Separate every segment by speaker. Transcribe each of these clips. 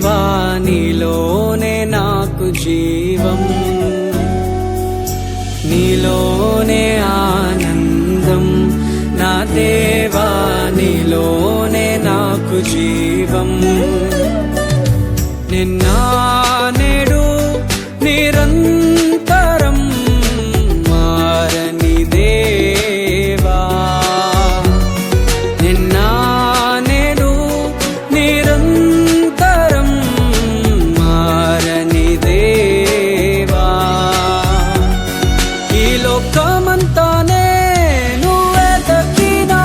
Speaker 1: దేవా నీలోనే నాకు జీవం, నీలోనే ఆనందం, నా దేవా నీలోనే నాకు జీవం. నిన్న నేడు నిరంతరం మారని దేవా, నిన్న నేడు నిరంతరం మారని దేవా. ఈ లోకమంతానే నువ్వే దక్కినా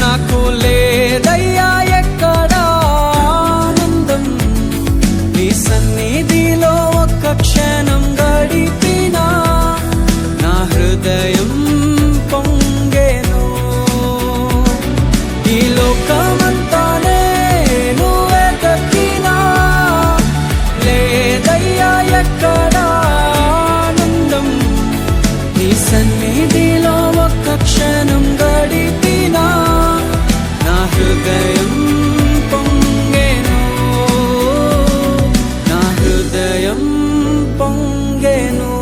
Speaker 1: నాకు లేదయ్యా ఎక్కడా ఆనందం. నీ సన్నిధిలో ఒక్క క్షణం గడిపినా నా హృదయం పొంగెను. ఈ లోకమంతానే నువ్వే దక్కినా లేదయ్యా ఎక్కడా ఆనందం. నీ సన్నిధిలో ఒక్క క్షణం గడిపినా నా హృదయం పొంగెను, నా హృదయం పొంగెను.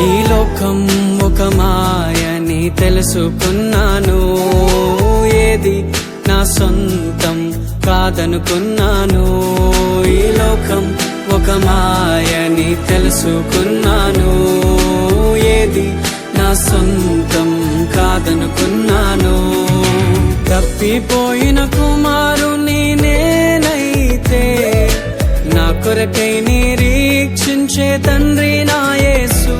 Speaker 1: ఈ లోకం ఒక మాయని తెలుసుకున్నాను, ఏది నా సొంతం కాదనుకున్నాను. ఈ లోకం ఒక మాయని తెలుసుకున్నాను, ఏది నా సొంతం కాదనుకున్నాను. తప్పిపోయిన కుమారుని నేనైతే నా కొరకై నిరీక్షించే తండ్రి నా యేసు.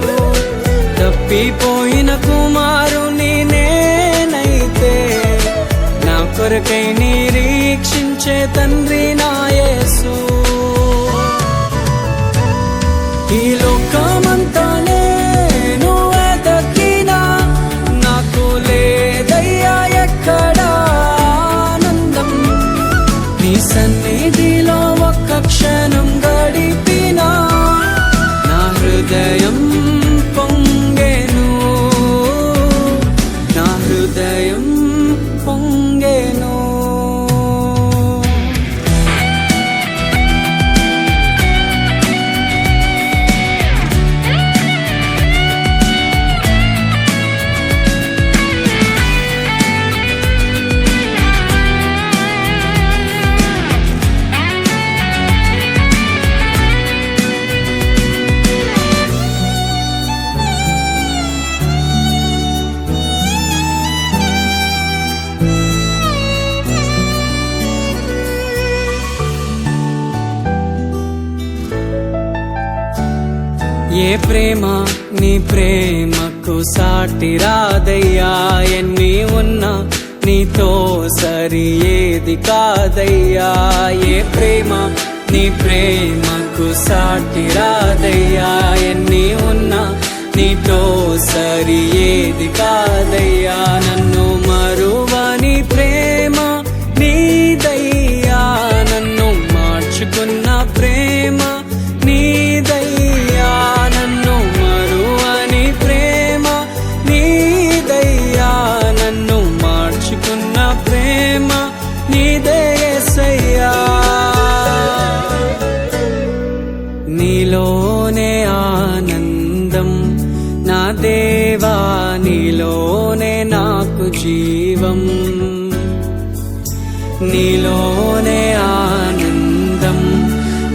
Speaker 1: తప్పిపోయిన కుమారుని నేనైతే నా కొరకై నిరీక్షించే తండ్రి నా యేసు. ఈ లోకమంతానే నువ్వే దక్కినా నాకు లేదయ్యా ఎక్కడా ఆనందం. నీ సన్నిధిలో ఒక్క క్షణం గడిపినా నా హృదయం పొంగెను, నా హృదయం పొంగెను. ఏ ప్రేమ నీ ప్రేమకు సాటి రాదయ్యా, ఎన్ని ఉన్నా నీతో సరి ఏది కాదయ్యా. ఏ ప్రేమ నీ ప్రేమకు సాటి రాదయ్యా, ఎన్ని ఉన్నా నీతో సరి ఏది కాదయ్యా. నన్ను మరువని ప్రేమ నీదయ్యా, నన్ను మార్చుకున్న ప్రేమ నీదయ్యా. నన్ను మరువని ప్రేమ నీదయ్యా, నన్ను మార్చుకున్న ప్రేమ నీదే యేసయ్యా. నీలోనే ఆనందం, నా దేవా నీలోనే నాకు జీవం, నీలోనే ఆనందం,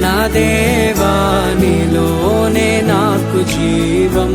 Speaker 1: నా దేవా నీలోనే నాకు జీవం.